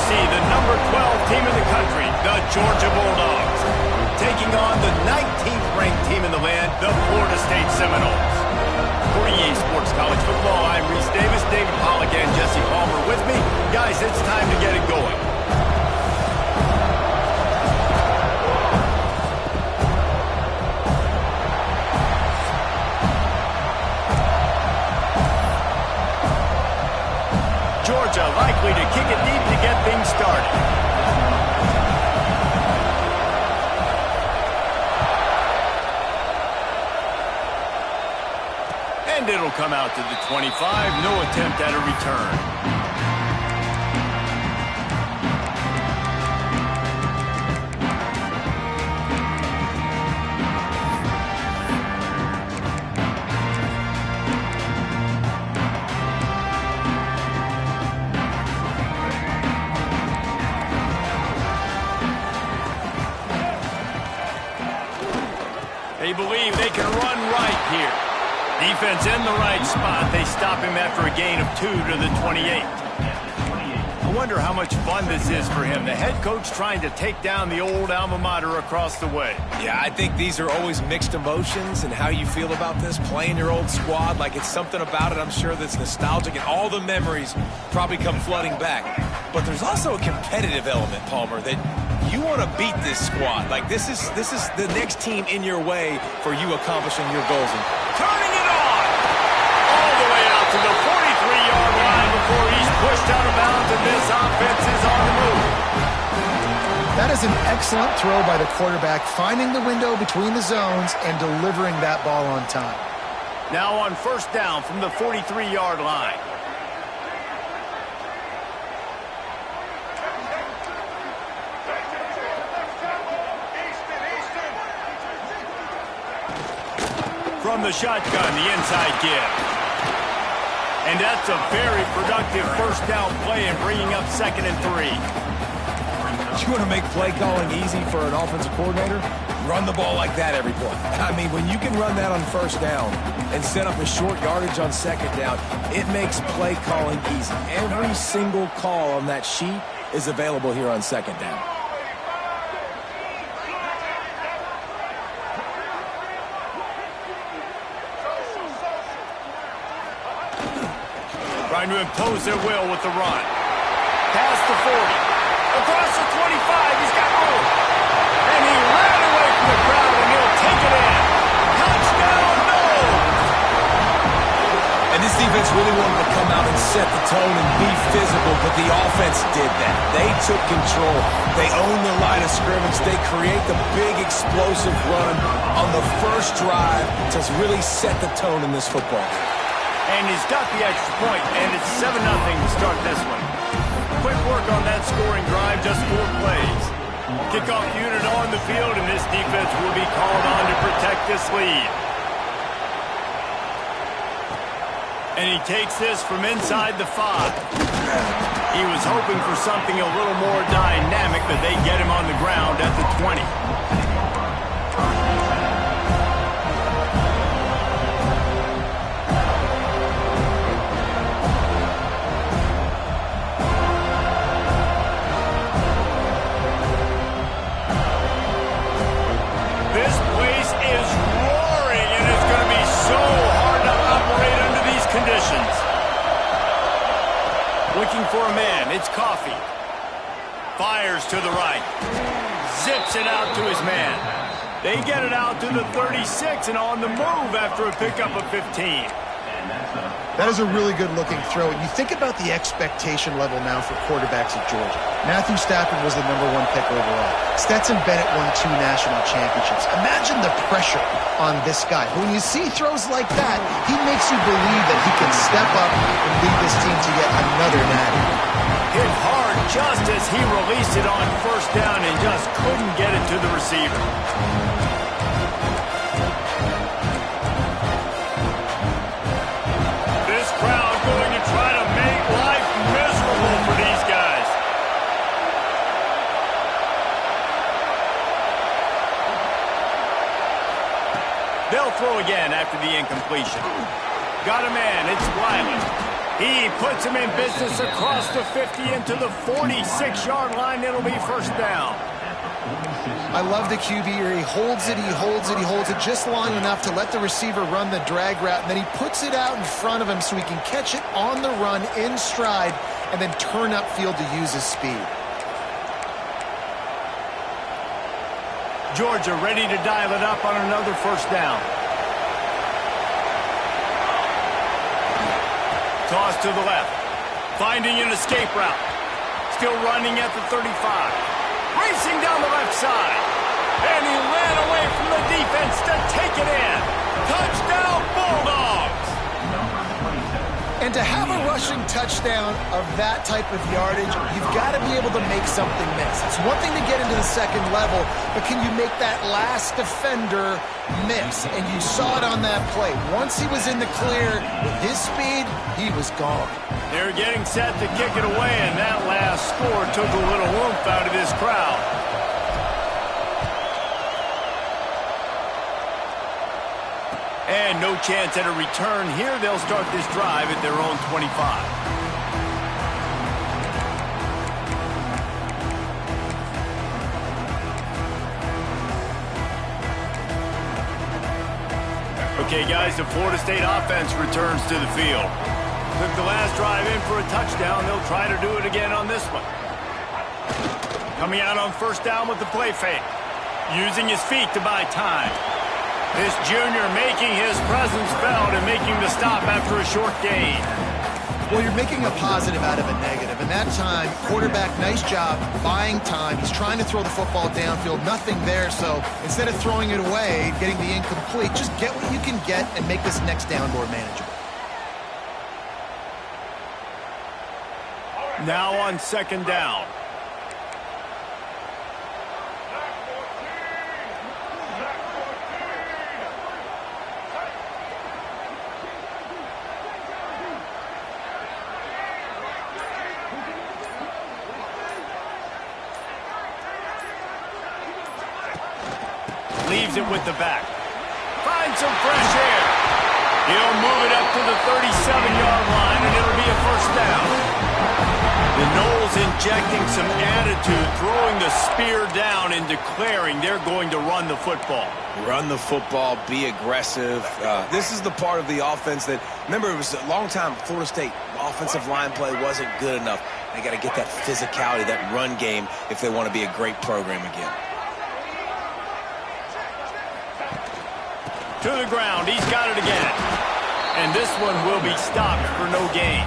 see the number 12 team in the country, the Georgia Bulldogs, taking on the 19th ranked team in the land, the Florida State Seminoles. For EA Sports College Football, I'm Reese Davis, David Pollack, and Jesse Palmer with me. Guys, it's time to get it going. Georgia likely to kick it deep to get things started. And it'll come out to the 25. No attempt at a return. They believe they can run right here. Defense in the right spot. They stop him after a gain of 2 to the 28. I wonder how much fun this is for him. The head coach trying to take down the old alma mater across the way. Yeah, I think these are always mixed emotions and how you feel about this, playing your old squad. Like, it's something about it, I'm sure, that's nostalgic, and all the memories probably come flooding back. But there's also a competitive element, Palmer, that you want to beat this squad. Like, this is the next team in your way for you accomplishing your goals. And turning it on! All the way out to the 43-yard line before he's pushed out of bounds, and this offense is on the move. That is an excellent throw by the quarterback, finding the window between the zones and delivering that ball on time. Now on first down from the 43-yard line. From the shotgun, the inside give. And that's a very productive first down play and bringing up 2nd and 3. You want to make play calling easy for an offensive coordinator? Run the ball like that every play. I mean, when you can run that on first down and set up a short yardage on 2nd down, it makes play calling easy. Every single call on that sheet is available here on 2nd down. Trying to impose their will with the run. Past the 40. Across the 25. He's got room. And he ran away from the crowd, and he'll take it in. Touchdown, noles! And this defense really wanted to come out and set the tone and be physical, but the offense did that. They took control. They owned the line of scrimmage. They create the big explosive run on the first drive to really set the tone in this football game. And he's got the extra point, and it's 7-0 to start this one. Quick work on that scoring drive, just 4 plays. Kickoff unit on the field, and this defense will be called on to protect this lead. And he takes this from inside the 5. He was hoping for something a little more dynamic, but they get him on the ground at the 20. Looking for a man, it's Coffee. Fires to the right. Zips it out to his man. They get it out to the 36 and on the move after a pickup of 15. That is a really good-looking throw. And you think about the expectation level now for quarterbacks at Georgia. Matthew Stafford was the #1 pick overall. Stetson Bennett won 2 national championships. Imagine the pressure on this guy. When you see throws like that, he makes you believe that he can step up and lead this team to yet another natty. Hit hard just as he released it on first down and just couldn't get it to the receiver. Crowd going to try to make life miserable for these guys. They'll throw again after the incompletion. Got a man, it's Wiley. He puts him in business across the 50 into the 46-yard line. It'll be first down. I love the QB here. He holds it, he holds it, he holds it just long enough to let the receiver run the drag route, and then he puts it out in front of him so he can catch it on the run in stride and then turn upfield to use his speed. Georgia ready to dial it up on another first down. Toss to the left. Finding an escape route. Still running at the 35. Racing down the left side. And he ran away from the defense to take it in. Touchdown, Bulldogs! And to have a rushing touchdown of that type of yardage, you've got to be able to make something miss. It's one thing to get into the second level, but can you make that last defender miss? And you saw it on that play. Once he was in the clear with his speed, he was gone. They're getting set to kick it away, and that last score took a little oomph out of this crowd. And no chance at a return here. They'll start this drive at their own 25. Okay, guys, the Florida State offense returns to the field. Took the last drive in for a touchdown. They'll try to do it again on this one. Coming out on first down with the play fake. Using his feet to buy time. This junior making his presence felt and making the stop after a short gain. Well, you're making a positive out of a negative. And that time, quarterback, nice job buying time. He's trying to throw the football downfield. Nothing there. So instead of throwing it away, getting the incomplete, just get what you can get and make this next down more manageable. Now on second down. Leaves it with the back. Finds some fresh air. He'll move it up to the 37-yard line, and it'll be a first down. The Noles injecting some attitude, throwing the spear down and declaring they're going to run the football. Run the football, be aggressive. This is the part of the offense that, remember, it was a long time Florida State offensive line play wasn't good enough. They got to get that physicality, that run game, if they want to be a great program again. To the ground, he's got it again. And this one will be stopped for no gain.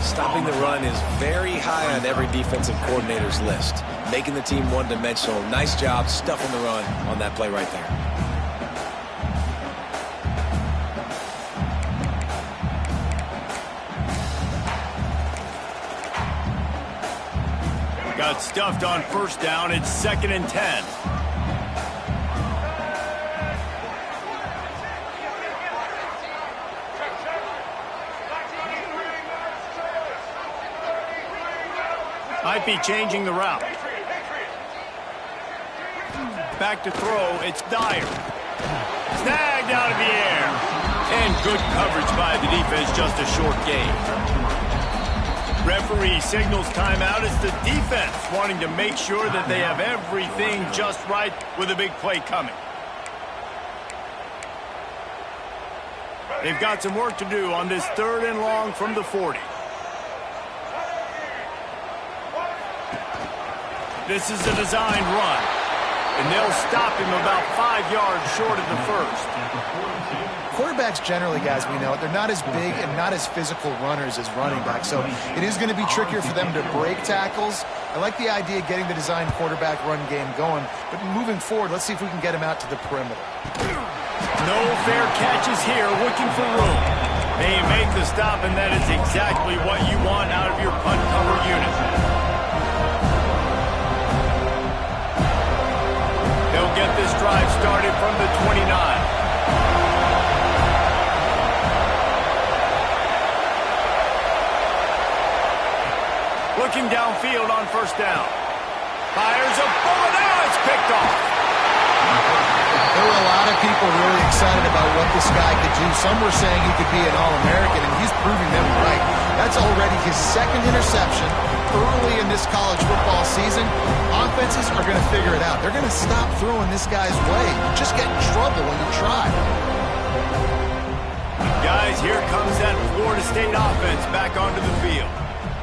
Stopping the run is very high on every defensive coordinator's list. Making the team one-dimensional. Nice job stuffing the run on that play right there. Got stuffed on first down. It's 2nd and 10. Might be changing the route. Back to throw. It's Dyer. Snagged out of the air. And good coverage by the defense. Just a short gain. Referee signals timeout. It's the defense wanting to make sure that they have everything just right with a big play coming. They've got some work to do on this 3rd and long from the 40. This is a designed run, and they'll stop him about 5 yards short of the first. Quarterbacks generally, guys, we know, they're not as big and not as physical runners as running backs, so it is going to be trickier for them to break tackles. I like the idea of getting the designed quarterback run game going, but moving forward, let's see if we can get him out to the perimeter. No fair catches here, looking for room. They make the stop, and that is exactly what you want out of your punt cover unit. They'll get this drive started from the 29. Looking downfield on first down. Fires a bullet. Now it's picked off. There were a lot of people really excited about what this guy could do. Some were saying he could be an All-American, and he's proving them right. That's already his second interception early in this college football season. Offenses are going to figure it out. They're going to stop throwing this guy's way. You just get in trouble when you try. Guys, here comes that Florida State offense back onto the field.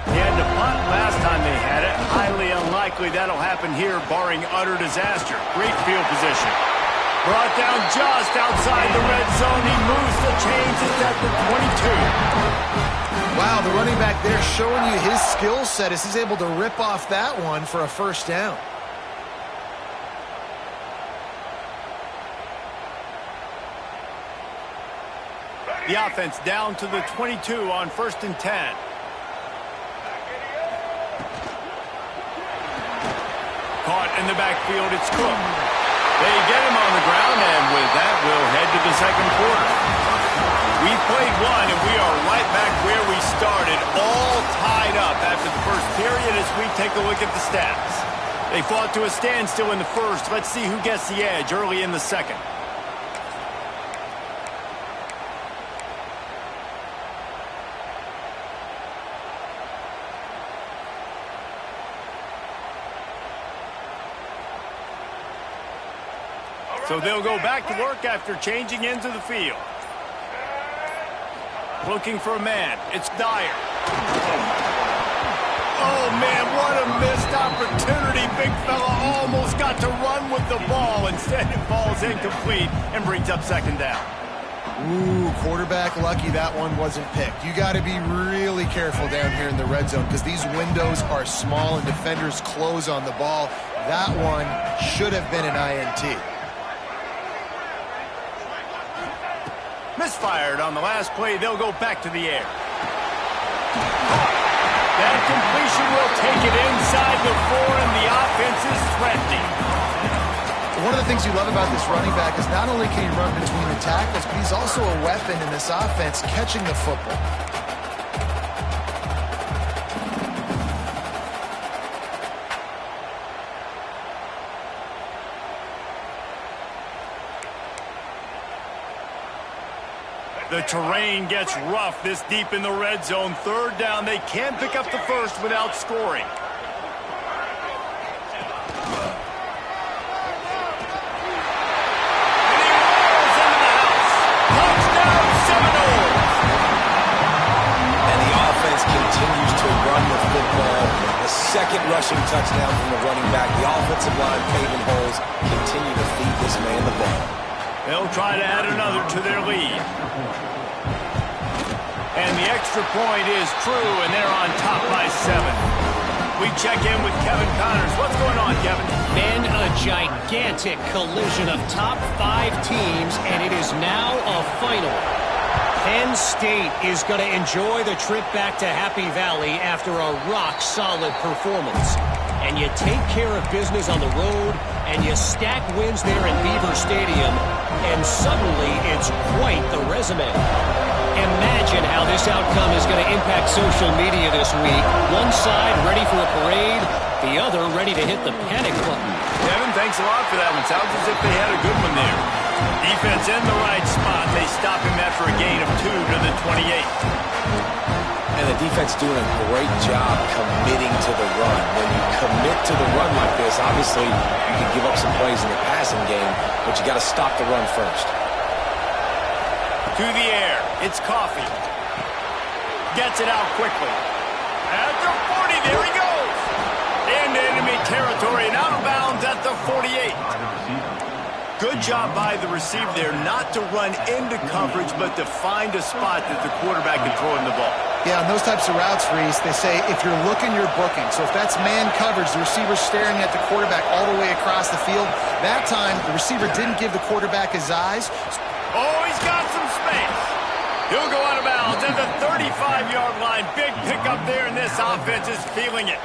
They had to punt last time they had it. Highly unlikely that'll happen here, barring utter disaster. Great field position. Brought down just outside the red zone. He moves the chains. It's at the 22. Wow, the running back there showing you his skill set as he's able to rip off that one for a first down. The offense down to the 22 on 1st and 10. Caught in the backfield, it's Cook. They get him on the ground, and with that, we'll head to the second quarter. We've played one, and we are right back where we started, all tied up after the first period as we take a look at the stats. They fought to a standstill in the first. Let's see who gets the edge early in the second. So they'll go back to work after changing into the field. Looking for a man. It's Dyer. Oh, man, what a missed opportunity. Big fella almost got to run with the ball. Instead, it falls incomplete and brings up second down. Ooh, quarterback lucky that one wasn't picked. You got to be really careful down here in the red zone because these windows are small and defenders close on the ball. That one should have been an INT. Misfired on the last play. They'll go back to the air. That completion will take it inside the 4, and the offense is threatening. One of the things you love about this running back is not only can he run between the tackles, but he's also a weapon in this offense catching the football. The terrain gets rough this deep in the red zone. Third down. They can't pick up the first without scoring. And he rolls into the house. Touchdown, Seminoles. And the offense continues to run the football. The second rushing touchdown from the running back. The offensive line paving holes continue to feed this man the ball. They'll try to add another to their lead. And the extra point is true, and they're on top by 7. We check in with Kevin Connors. What's going on, Kevin? Men, a gigantic collision of top 5 teams, and it is now a final. Penn State is going to enjoy the trip back to Happy Valley after a rock-solid performance. And you take care of business on the road, and you stack wins there in Beaver Stadium, and suddenly it's quite the resume. Imagine how this outcome is going to impact social media this week. One side ready for a parade, the other ready to hit the panic button. Kevin, thanks a lot for that one. Sounds as if they had a good one there. Defense in the right spot. They stop him after a gain of 2 to the 28. And the defense doing a great job committing to the run. When you commit to the run like this, obviously you can give up some plays in the passing game, but you got to stop the run first. To the air. It's Coffee. Gets it out quickly. At the 40, there he goes. Into enemy territory and out of bounds at the 48. Good job by the receiver there not to run into coverage, but to find a spot that the quarterback can throw in the ball. Yeah, on those types of routes, Reese, they say if you're looking, you're booking. So if that's man coverage, the receiver's staring at the quarterback all the way across the field. That time, the receiver didn't give the quarterback his eyes. Oh, he's got some space. He'll go out of bounds at the 35-yard line. Big pickup there, and this offense is feeling it.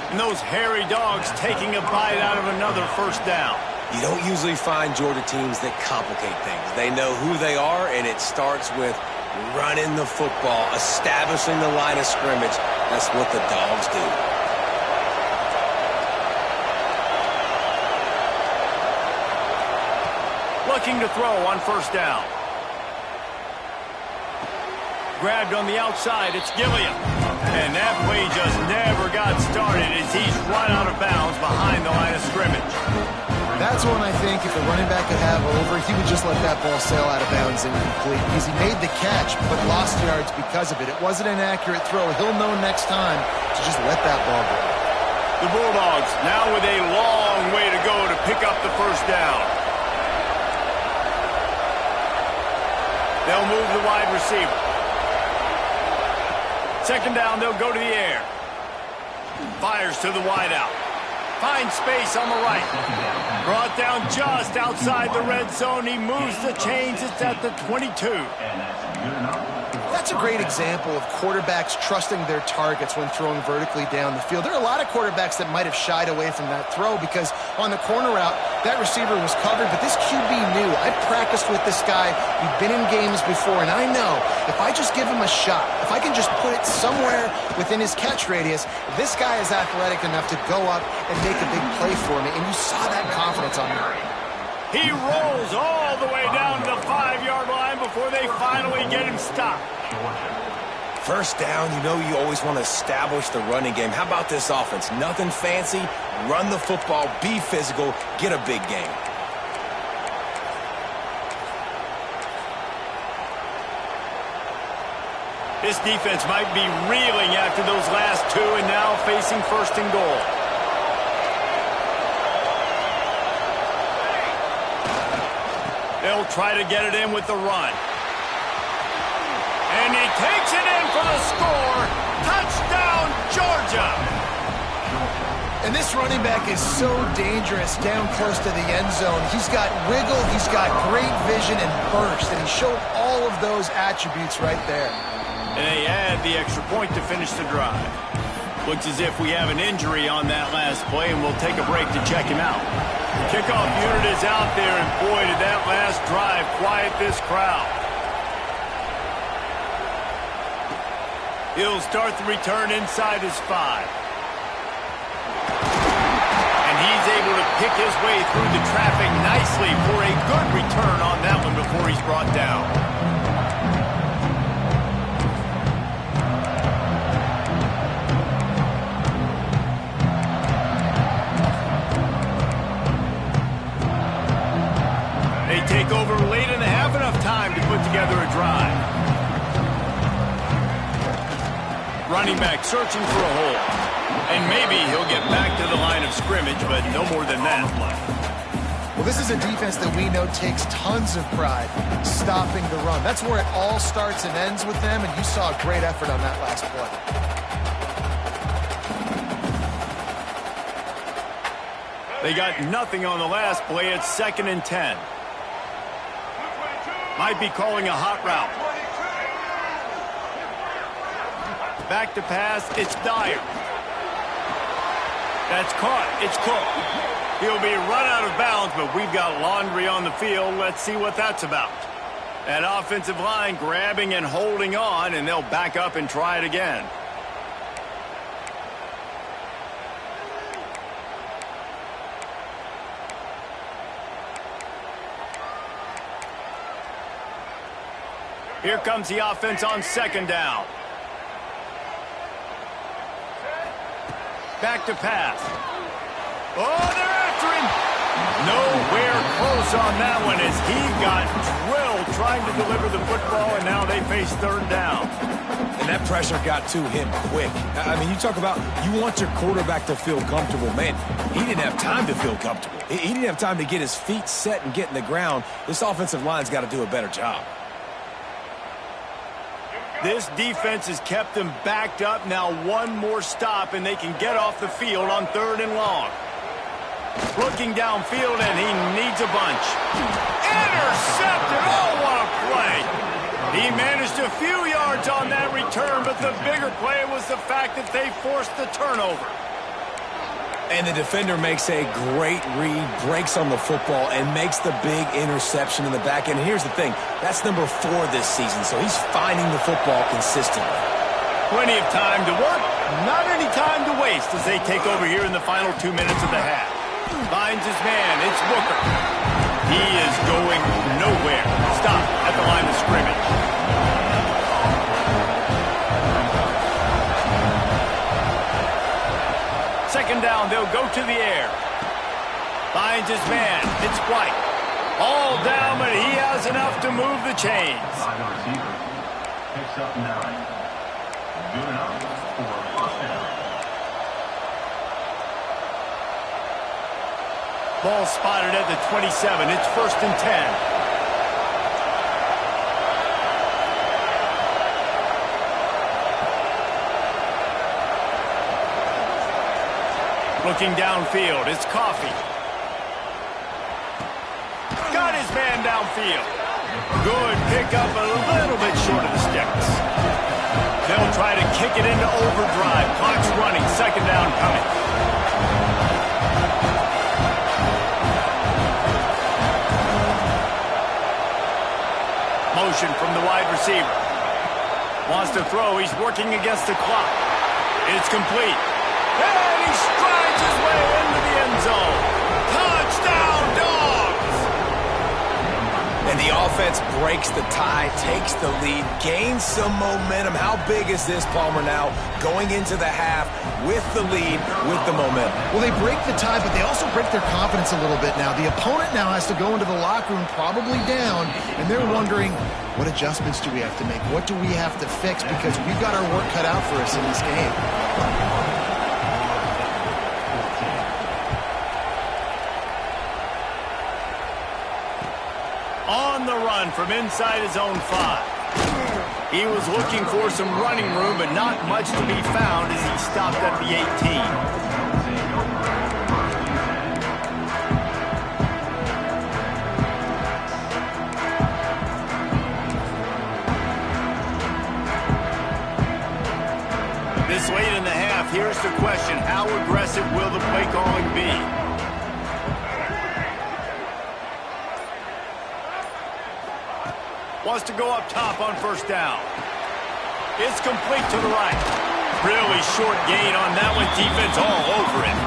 And those hairy dogs taking a bite out of another first down. You don't usually find Georgia teams that complicate things. They know who they are, and it starts with running the football, establishing the line of scrimmage. That's what the Dogs do. Looking to throw on first down. Grabbed on the outside, it's Gilliam. And that play just never got started as he's run out of bounds behind the line of scrimmage. That's one I think if the running back could have over, he would just let that ball sail out of bounds incomplete because he made the catch but lost yards because of it. It wasn't an accurate throw. He'll know next time to just let that ball go. The Bulldogs now with a long way to go to pick up the first down. They'll move the wide receiver. Second down, they'll go to the air. Fires to the wideout. Finds space on the right. Brought down just outside the red zone. He moves the chains. It's at the 22. That's a great example of quarterbacks trusting their targets when throwing vertically down the field. There are a lot of quarterbacks that might have shied away from that throw because on the corner route, that receiver was covered, but this QB knew. I've practiced with this guy. We've been in games before, and I know if I just give him a shot, if I can just put it somewhere within his catch radius, this guy is athletic enough to go up and make a big play for me, and you saw that confidence on him. He rolls all the way down to the 5-yard line before they finally get him stopped. First down, you know you always want to establish the running game. How about this offense? Nothing fancy. Run the football, be physical, get a big gain. This defense might be reeling after those last two and now facing first and goal. They'll try to get it in with the run. And he takes it in for the score. Touchdown, Georgia. And this running back is so dangerous down close to the end zone. He's got wiggle, he's got great vision and burst, and he showed all of those attributes right there. And they add the extra point to finish the drive. Looks as if we have an injury on that last play, and we'll take a break to check him out. Kickoff unit is out there, and boy, did that last drive quiet this crowd. He'll start the return inside his 5. And he's able to pick his way through the traffic nicely for a good return on that one before he's brought down. They take over late and have enough time to put together a drive. Running back searching for a hole. And maybe he'll get back to the line of scrimmage, but no more than that. Well, this is a defense that we know takes tons of pride stopping the run. That's where it all starts and ends with them, and you saw a great effort on that last play. They got nothing on the last play. It's 2nd and 10. Might be calling a hot route. Back to pass, it's Dyer. That's caught, it's Cook. He'll be run out of bounds, but we've got laundry on the field. Let's see what that's about. That offensive line grabbing and holding on, and they'll back up and try it again. Here comes the offense on 2nd down. Back to pass. Oh, they're after him. Nowhere close on that one as he got drilled trying to deliver the football, and now they face 3rd down. And that pressure got to him quick. I mean, you talk about you want your quarterback to feel comfortable. Man, he didn't have time to feel comfortable. He didn't have time to get his feet set and get in the ground. This offensive line's got to do a better job. This defense has kept them backed up. Now one more stop, and they can get off the field on 3rd and long. Looking downfield, and he needs a bunch. Intercepted! Oh, what a play! He managed a few yards on that return, but the bigger play was the fact that they forced the turnover. And the defender makes a great read, breaks on the football, and makes the big interception in the back end. Here's the thing, that's number 4 this season, so he's finding the football consistently. Plenty of time to work, not any time to waste as they take over here in the final 2 minutes of the half. Finds his man, it's Booker. He is going nowhere. Stop at the line of scrimmage. Second down, they'll go to the air. Finds his man. It's White. All down, but he has enough to move the chains. Picks up 9. Good enough for a first down. Ball spotted at the 27. It's 1st and 10. Looking downfield, it's Coffee. Got his man downfield. Good pickup, a little bit short of the sticks. They'll try to kick it into overdrive. Clock's running, second down coming. Motion from the wide receiver. Wants to throw, he's working against the clock. It's complete. And he strides his way into the end zone. Touchdown, Dawgs! And the offense breaks the tie, takes the lead, gains some momentum. How big is this, Palmer, now going into the half with the lead, with the momentum? Well, they break the tie, but they also break their confidence a little bit now. The opponent now has to go into the locker room probably down, and they're wondering, what adjustments do we have to make? What do we have to fix? Because we've got our work cut out for us in this game. On the run from inside his own 5. He was looking for some running room, but not much to be found as he stopped at the 18. This late in the half, here's the question. How aggressive will the play calling be? Wants to go up top on first down. It's complete to the right. Really short gain on that one. Defense all over it.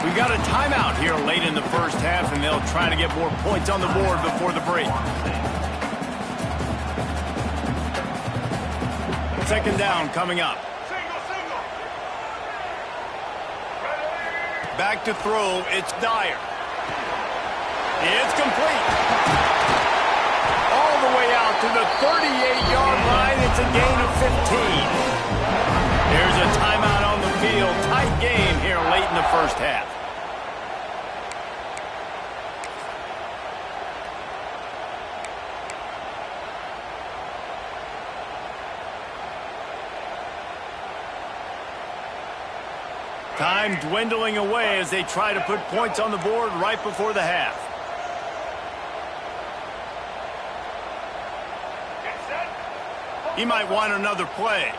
We got a timeout here late in the first half, and they'll try to get more points on the board before the break. Second down coming up. Back to throw. It's Dyer. It's complete. All the way out to the 38-yard line. It's a gain of 15. There's a timeout on the field. Tight game here late in the first half. Time dwindling away as they try to put points on the board right before the half. He might want another play.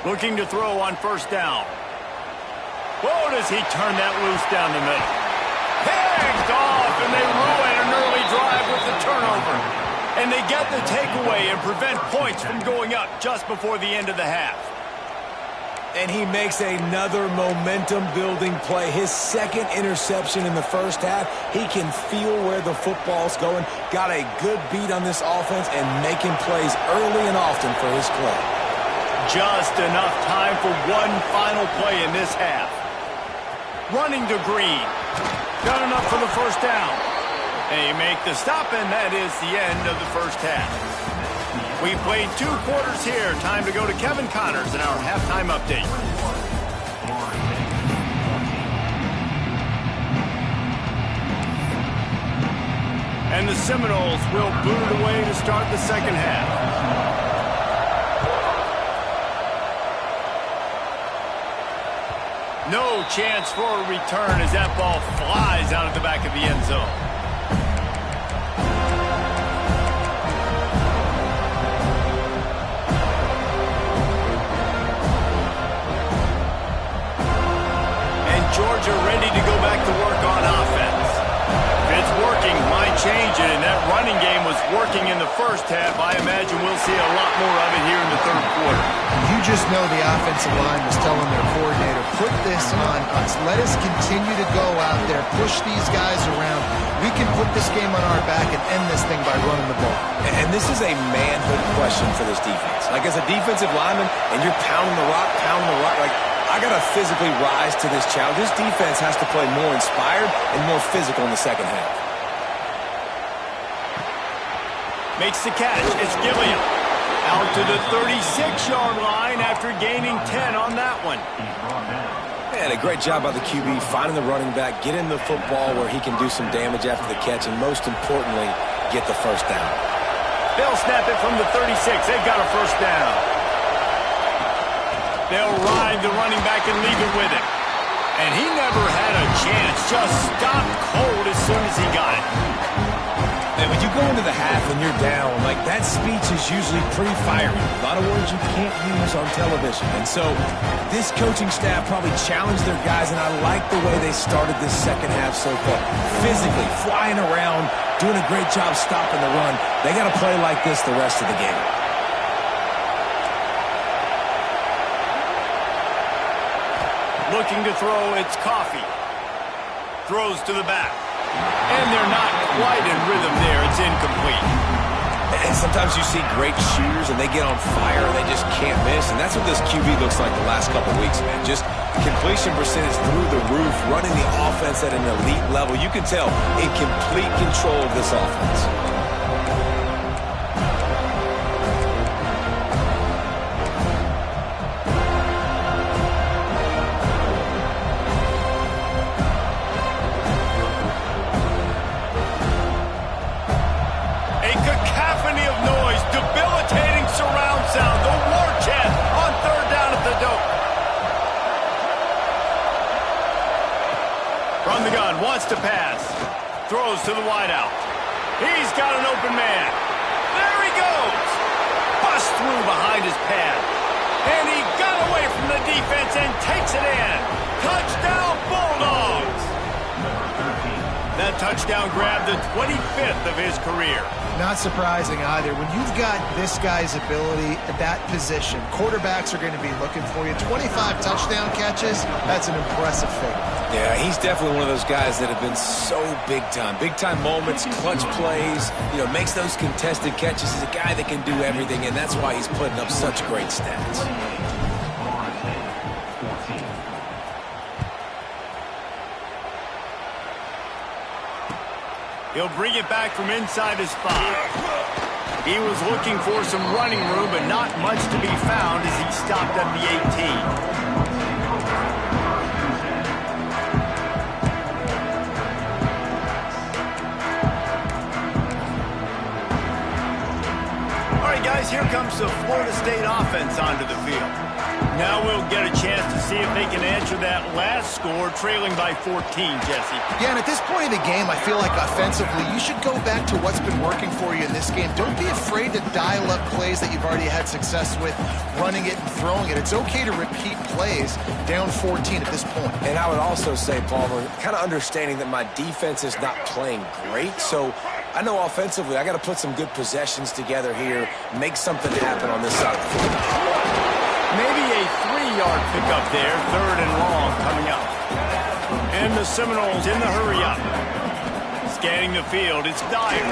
Looking to throw on first down. Whoa, does he turn that loose down the middle? Picked off, and they ruin an early drive with the turnover. And they get the takeaway and prevent points from going up just before the end of the half. And he makes another momentum-building play. His second interception in the first half. He can feel where the football's going. Got a good beat on this offense and making plays early and often for his club. Just enough time for one final play in this half. Running to Green. Got enough for the first down. They make the stop, and that is the end of the first half. We played 2 quarters here. Time to go to Kevin Connors in our halftime update. And the Seminoles will boot it away to start the second half. No chance for a return as that ball flies out of the back of the end zone. Georgia ready to go back to work on offense. It's working. thinking might change it, and that running game was working in the first half. I imagine we'll see a lot more of it here in the third quarter. You just know the offensive line was telling their coordinator, put this on us. Let us continue to go out there, push these guys around. We can put this game on our back and end this thing by running the ball. And this is a manhood question for this defense. Like, as a defensive lineman, and you're pounding the rock, like, I got to physically rise to this challenge. This defense has to play more inspired and more physical in the second half. Makes the catch. It's Gilliam. Out to the 36-yard line after gaining 10 on that one. Man, a great job by the QB finding the running back, getting the football where he can do some damage after the catch, and most importantly, get the first down. They'll snap it from the 36. They've got a first down. They'll ride the running back and leave it with him. And he never had a chance. Just stopped cold as soon as he got it. And when you go into the half and you're down, like, that speech is usually pretty fiery. A lot of words you can't use on television. And so this coaching staff probably challenged their guys, and I like the way they started this second half so far. Physically, flying around, doing a great job stopping the run. They got to play like this the rest of the game. Looking to throw, it's Coffee. Throws to the back. And they're not quite in rhythm there. It's incomplete. And sometimes you see great shooters and they get on fire and they just can't miss. And that's what this QB looks like the last couple weeks, man. Just completion percentage through the roof, running the offense at an elite level. You can tell in complete control of this offense. Wants to pass. Throws to the wideout. He's got an open man. There he goes. Bust through behind his pad. And he got away from the defense and takes it in. Touchdown, Bulldogs. That touchdown grabbed the 25th of his career. Not surprising either. When you've got this guy's ability at that position, quarterbacks are going to be looking for you. 25 touchdown catches, that's an impressive figure. Yeah, he's definitely one of those guys that have been so big time. Big time moments, clutch plays, makes those contested catches. He's a guy that can do everything, and that's why he's putting up such great stats. He'll bring it back from inside his spot. He was looking for some running room, but not much to be found as he stopped at the 18. All right, guys, here comes the Florida State offense onto the field. Now we'll get a chance to see if they can answer that last score, trailing by 14, Jesse. Yeah, and at this point in the game, I feel like offensively, you should go back to what's been working for you in this game. Don't be afraid to dial up plays that you've already had success with, running it and throwing it. It's okay to repeat plays down 14 at this point. And I would also say, Palmer, kind of understanding that my defense is not playing great, so I know offensively I got to put some good possessions together here, make something happen on this side of the field. Maybe a 3-yard pickup there, third and long coming up. And the Seminoles in the hurry-up. Scanning the field, it's Dyer.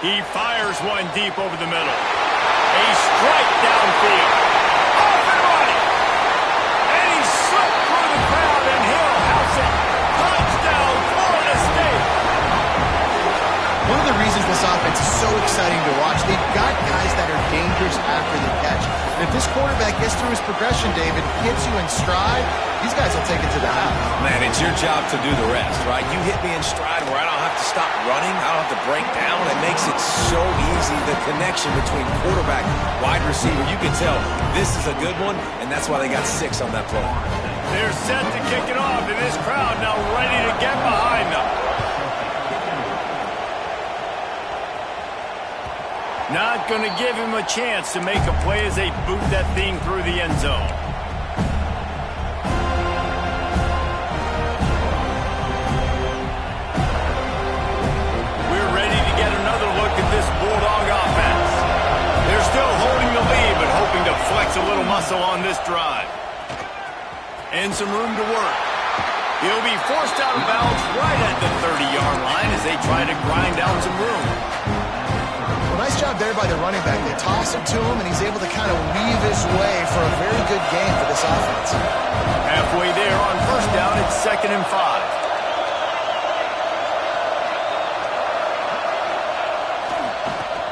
He fires one deep over the middle. A strike downfield. Off and running. And he slipped through the crowd, and he'll house it. Touchdown, Florida State. One of the reasons this offense is so exciting to watch, they've got guys that are dangerous after the catch. And if this quarterback gets through his progression, David, hits you in stride, these guys will take it to the house. Man, it's your job to do the rest, right? You hit me in stride where I don't have to stop running, I don't have to break down. It makes it so easy, the connection between quarterback, wide receiver. You can tell this is a good one, and that's why they got 6 on that play. They're set to kick it off, and this crowd now ready to get behind them. Not going to give him a chance to make a play as they boot that thing through the end zone. And some room to work. He'll be forced out of bounds right at the 30-yard line as they try to grind out some room. Well, nice job there by the running back. They toss it to him, and he's able to kind of weave his way for a very good game for this offense. Halfway there on first down, it's 2nd and 5.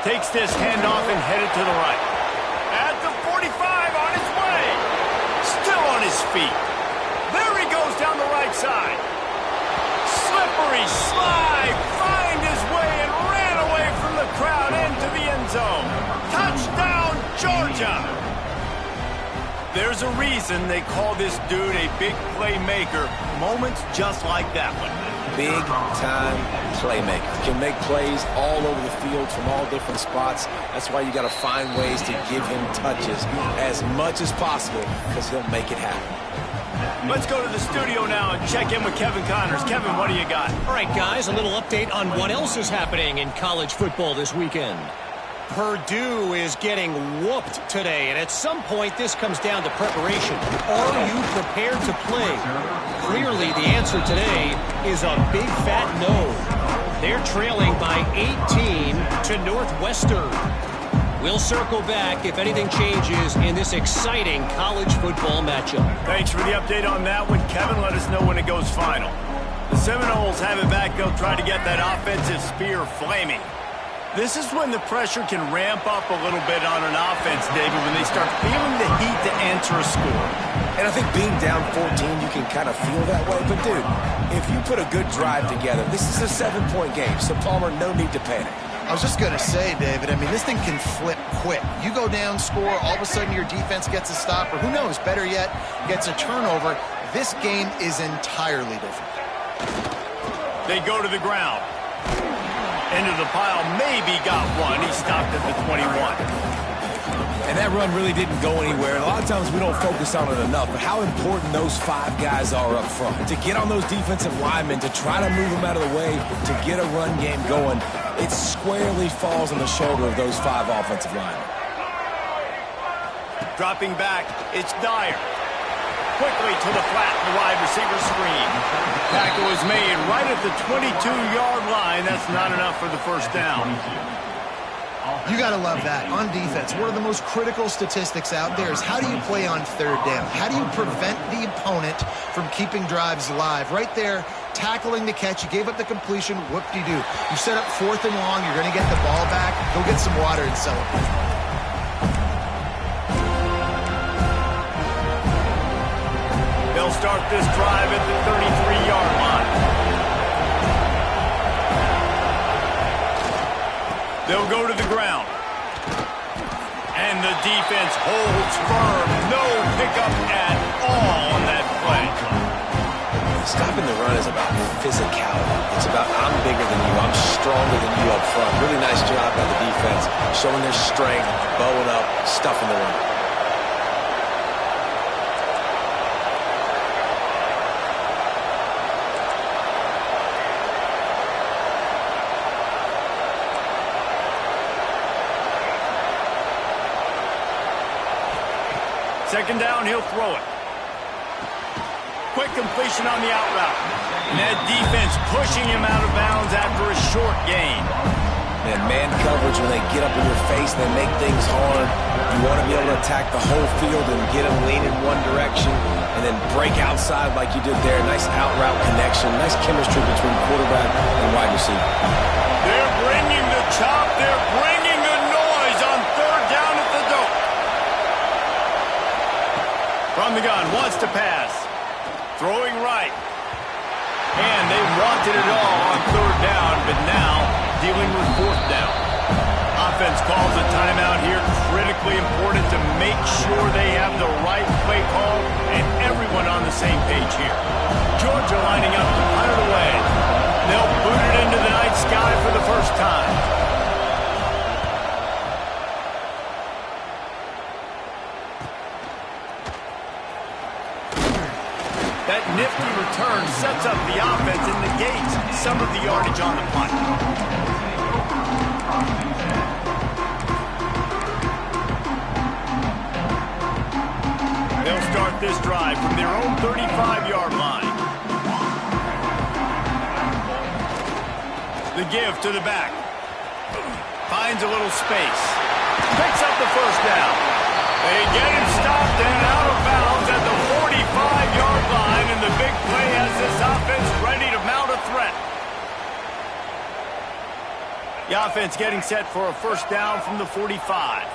Takes this handoff and headed to the right. At the 45, on his way. Still on his feet. There he goes down the right side. Slippery slide. Find his way and ran away from the crowd into the end zone. Touchdown, Georgia. There's a reason they call this dude a big playmaker. Moments just like that one. Big-time playmaker. Can make plays all over the field from all different spots. That's why you got to find ways to give him touches as much as possible because he'll make it happen. Let's go to the studio now and check in with Kevin Connors. Kevin, what do you got? All right, guys, a little update on what else is happening in college football this weekend. Purdue is getting whooped today, and at some point this comes down to preparation. Are you prepared to play? Clearly the answer today is a big fat no. They're trailing by 18 to Northwestern. We'll circle back if anything changes in this exciting college football matchup. Thanks for the update on that one, Kevin. Let us know when it goes final. The Seminoles have it back. They'll try to get that offensive spear flaming. This is when the pressure can ramp up a little bit on an offense, David, when they start feeling the heat to answer a score. And I think being down 14, you can kind of feel that way. But, dude, if you put a good drive together, this is a 7-point game. So, Palmer, no need to panic. I was just going to say, David, I mean, this thing can flip quick. You go down, score, all of a sudden your defense gets a stop, or who knows, better yet, gets a turnover. This game is entirely different. They go to the ground. Into the pile, maybe got one. He stopped at the 21. And that run really didn't go anywhere. And a lot of times we don't focus on it enough, but how important those 5 guys are up front. To get on those defensive linemen, to try to move them out of the way, to get a run game going, it squarely falls on the shoulder of those 5 offensive linemen. Dropping back, it's Dyer. Quickly to the flat, the wide receiver screen. Tackle is made right at the 22-yard line. That's not enough for the first down. You got to love that. On defense, one of the most critical statistics out there is how do you play on third down? How do you prevent the opponent from keeping drives alive? Right there, tackling the catch. You gave up the completion. Whoop-de-doo. You set up 4th and long. You're going to get the ball back. Go get some water and celebrate. They'll start this drive at the 33-yard line. They'll go to the ground. And the defense holds firm. No pickup at all on that play. Stopping the run is about physicality. It's about I'm bigger than you. I'm stronger than you up front. Really nice job by the defense, showing their strength, bowing up, stuffing the run. Second down, he'll throw it. Quick completion on the out route. And that defense pushing him out of bounds after a short gain. And man coverage, when they get up in your face, they make things hard. You want to be able to attack the whole field and get them lean in one direction and then break outside like you did there. Nice out route connection. Nice chemistry between quarterback and wide receiver. They're bringing the chop. They're bringing the noise on third down at the dope. From the gun, wants to pass. Throwing right. And they wanted it all on third down, but now dealing with fourth down. Offense calls a timeout here. Critically important to make sure they have the right play call and everyone on the same page here. Georgia lining up to punt it away. They'll boot it into the night sky for the first time. That nifty return sets up the offense and negates some of the yardage on the punt. They'll start this drive from their own 35-yard line. The give to the back. Finds a little space. Picks up the first down. They get him stopped and out of bounds at the 45-yard line, and the big play has this offense ready to mount a threat. The offense getting set for a first down from the 45.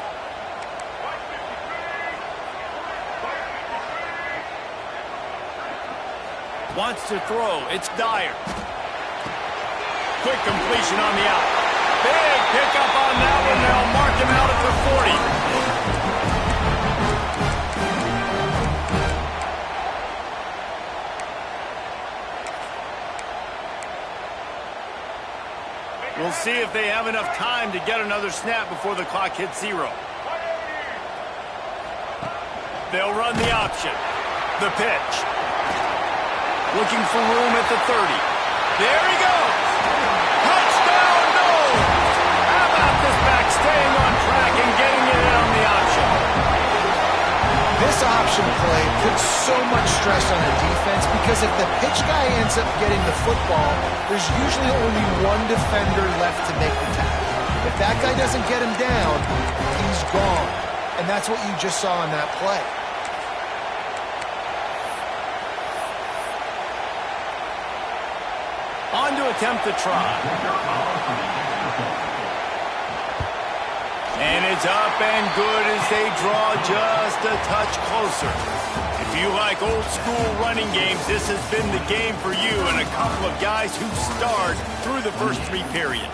Wants to throw. It's Dyer. Quick completion on the out. Big pickup on that one. They'll mark him out at the 40. We'll see if they have enough time to get another snap before the clock hits 0. They'll run the option. The pitch. Looking for room at the 30. There he goes. Touchdown, Noles. How about this back staying on track and getting it in on the option? This option play puts so much stress on the defense because if the pitch guy ends up getting the football, there's usually only one defender left to make the tackle. If that guy doesn't get him down, he's gone. And that's what you just saw in that play. On to attempt the try. And it's up and good as they draw just a touch closer. If you like old school running games, this has been the game for you and a couple of guys who starred through the first 3 periods.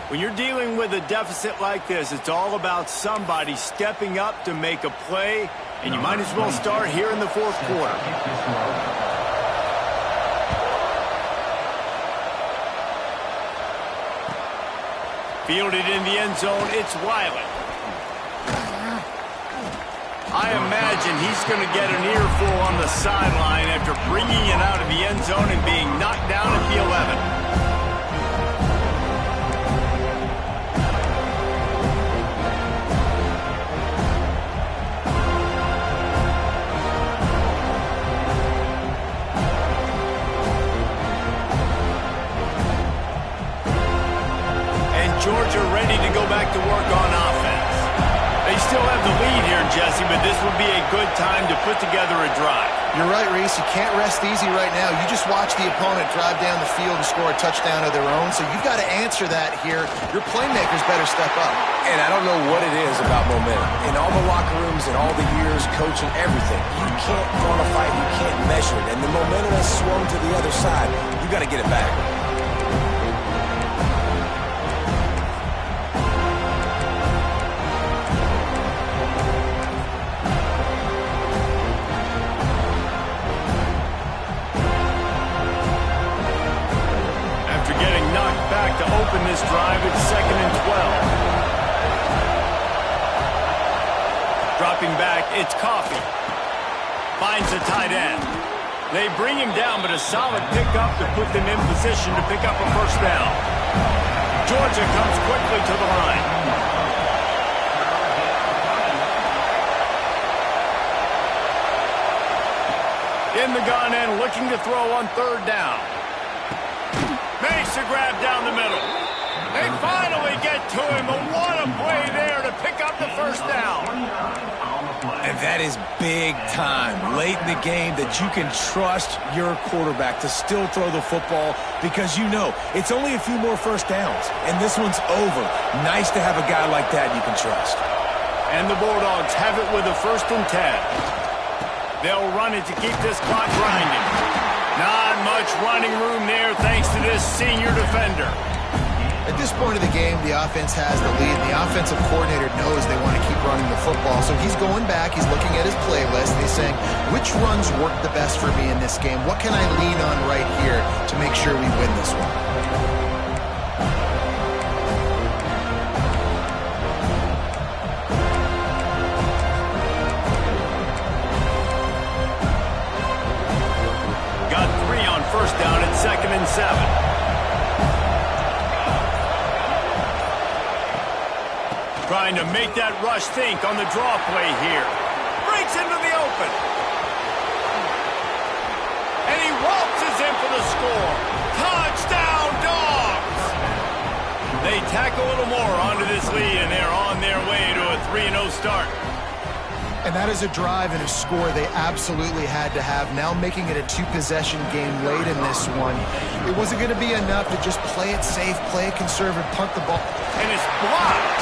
When you're dealing with a deficit like this, it's all about somebody stepping up to make a play, and you might as well start here in the 4th quarter. Fielded in the end zone, it's Wiley. I imagine he's going to get an earful on the sideline after bringing it out of the end zone and being knocked down at the 11. Georgia ready to go back to work on offense. They still have the lead here, Jesse, but this would be a good time to put together a drive. You're right, Reese. You can't rest easy right now. You just watch the opponent drive down the field and score a touchdown of their own, so you've got to answer that here. Your playmakers better step up. And I don't know what it is about momentum. In all the locker rooms and all the years coaching everything, you can't quantify it, you can't measure it. And the momentum has swung to the other side. You got to get it back. To open this drive, it's 2nd and 12. Dropping back, it's Coffee. Finds the tight end. They bring him down, but a solid pickup to put them in position to pick up a first down. Georgia comes quickly to the line. In the gun and looking to throw on 3rd down. Makes a grab down the middle. They finally get to him, but what a play there to pick up the first down. And that is big time, late in the game, that you can trust your quarterback to still throw the football because you know it's only a few more first downs, and this one's over. Nice to have a guy like that you can trust. And the Bulldogs have it with a 1st and 10. They'll run it to keep this clock grinding. Not much running room there thanks to this senior defender. At this point of the game, the offense has the lead. The offensive coordinator knows they want to keep running the football. So he's going back, he's looking at his playlist, and he's saying, which runs work the best for me in this game? What can I lean on right here to make sure we win this one? First down at 2nd and 7. Trying to make that rush think on the draw play here. Breaks into the open. open. And he waltzes in for the score. Touchdown, Dawgs! They tack a little more onto this lead, and they're on their way to a 3-0 start. And that is a drive and a score they absolutely had to have. Now making it a two-possession game late in this one. It wasn't going to be enough to just play it safe, play it conservative, punt the ball. And it's blocked.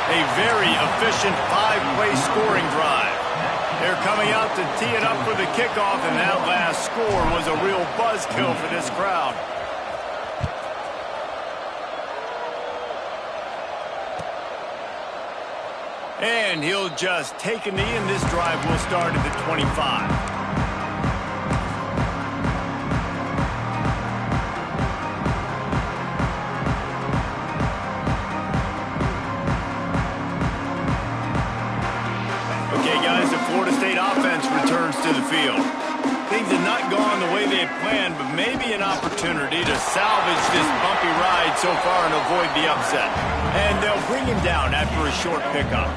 A very efficient 5-play scoring drive. They're coming out to tee it up for the kickoff, and that last score was a real buzzkill for this crowd. And he'll just take a knee, and this drive will start at the 25. Okay, guys, the Florida State offense returns to the field. Things have not gone the way they had planned, but maybe an opportunity to salvage this bumpy ride so far and avoid the upset. And they'll bring him down after a short pickup.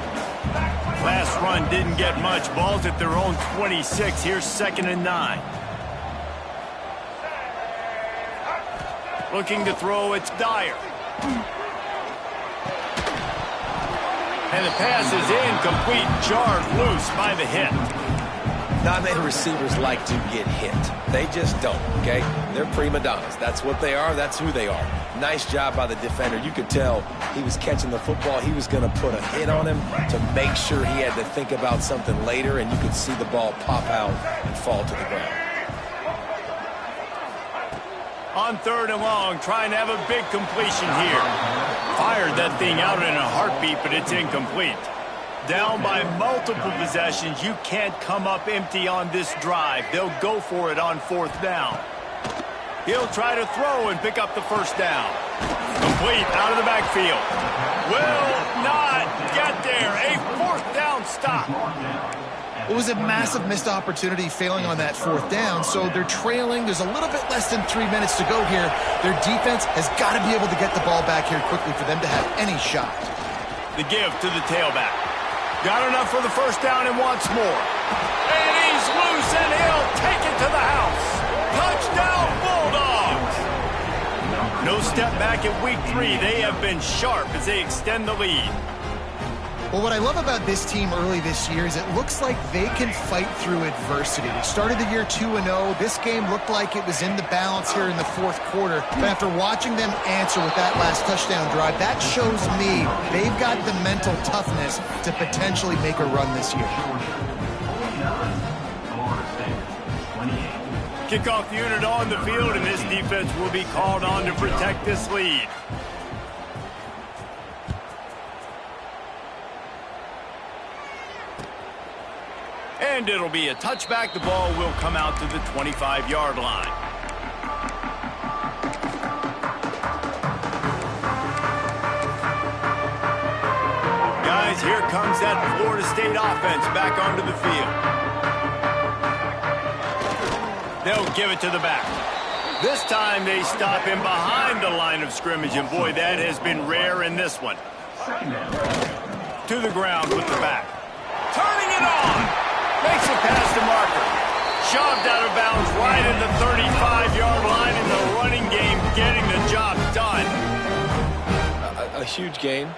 Last run didn't get much. Ball's at their own 26. Here's 2nd and 9. Looking to throw, it's Dyer. And the pass is incomplete, jarred loose by the hit. Not many receivers like to get hit. They just don't, okay? They're prima donnas. That's what they are. That's who they are. Nice job by the defender. You could tell he was catching the football. He was going to put a hit on him to make sure he had to think about something later, and you could see the ball pop out and fall to the ground. On 3rd and long, trying to have a big completion here. Fired that thing out in a heartbeat, but it's incomplete. Down by multiple possessions, you can't come up empty on this drive. They'll go for it on 4th down. He'll try to throw and pick up the 1st down. Complete out of the backfield. Will not get there. A 4th down stop. It was a massive missed opportunity failing on that 4th down, so they're trailing. There's a little bit less than 3 minutes to go here. Their defense has got to be able to get the ball back here quickly for them to have any shot. The give to the tailback. Got enough for the 1st down and wants more. And he's loose, and he'll take it to the house. Touchdown, Bulldogs! No step back at week 3. They have been sharp as they extend the lead. Well, what I love about this team early this year is it looks like they can fight through adversity. They started the year 2-0. This game looked like it was in the balance here in the 4th quarter. But after watching them answer with that last touchdown drive, that shows me they've got the mental toughness to potentially make a run this year. Kickoff unit on the field, and this defense will be called on to protect this lead. And it'll be a touchback. The ball will come out to the 25-yard line. Guys, here comes that Florida State offense back onto the field. They'll give it to the back. This time they stop him behind the line of scrimmage, and boy, that has been rare in this one. To the ground with the back. Turning it on. Makes it past the marker. Shoved out of bounds right at the 35-yard line in the running game, getting the job done. A huge gain.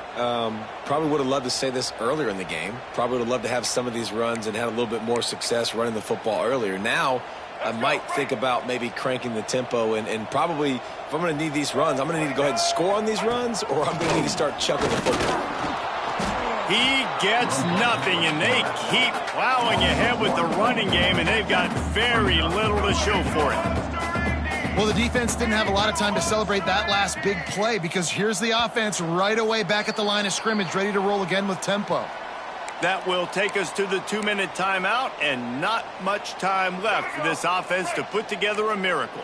Probably would have loved to say this earlier in the game. Probably would have loved to have some of these runs and had a little bit more success running the football earlier. Now, I might think about maybe cranking the tempo and probably, if I'm going to need these runs, I'm going to need to go ahead and score on these runs, or I'm going to need to start chucking the football. He gets nothing, and they keep plowing ahead with the running game, and they've got very little to show for it. Well, the defense didn't have a lot of time to celebrate that last big play, because here's the offense right away back at the line of scrimmage, ready to roll again with tempo. That will take us to the 2-minute timeout, and not much time left for this offense to put together a miracle.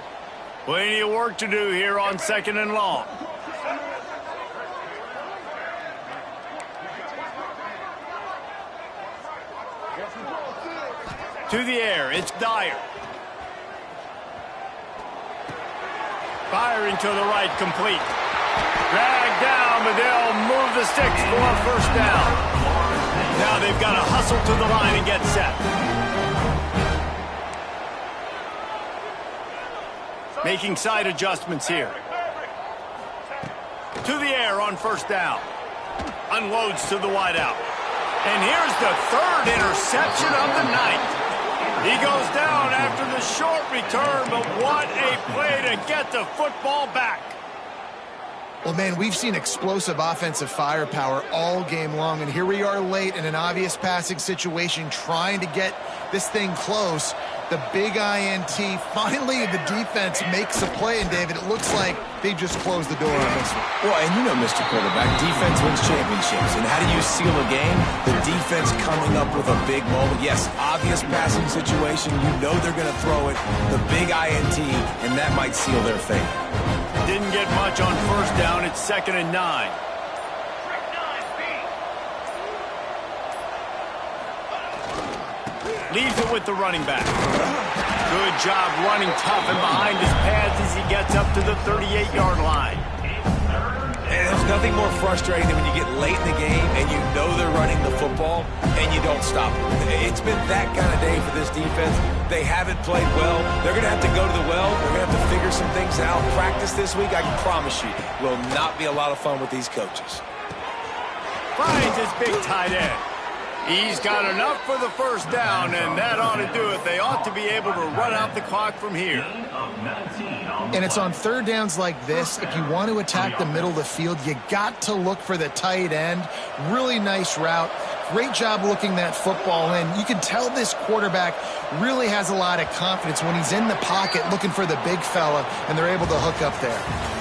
Plenty of work to do here on 2nd and long. To the air, it's Dyer. Firing to the right, complete. Dragged down, but they'll move the sticks for a 1st down. Now they've got to hustle to the line and get set. Making side adjustments here. To the air on first down. Unloads to the wideout. And here's the third interception of the night. He goes down after the short return, but what a play to get the football back. Well, man, we've seen explosive offensive firepower all game long, and here we are late in an obvious passing situation trying to get this thing close. The big INT, finally the defense makes a play, and David, it looks like they just closed the door on this one. Well, and you know, Mr. Quarterback, defense wins championships. And how do you seal a game? The defense coming up with a big moment. Yes, obvious passing situation. You know they're going to throw it. The big INT, and that might seal their fate. Didn't get much on first down. It's 2nd and 9. Leaves it with the running back. Good job running tough and behind his pads as he gets up to the 38-yard line. And there's nothing more frustrating than when you get late in the game and you know they're running the football and you don't stop it. It's been that kind of day for this defense. They haven't played well. They're going to have to go to the well. They're going to have to figure some things out. Practice this week, I can promise you, will not be a lot of fun with these coaches. Finds his big tight end. He's got enough for the first down, and that ought to do it. They ought to be able to run out the clock from here. And it's on third downs like this. If you want to attack the middle of the field, you got to look for the tight end. Really nice route. Great job looking that football in. You can tell this quarterback really has a lot of confidence when he's in the pocket looking for the big fella, and they're able to hook up there.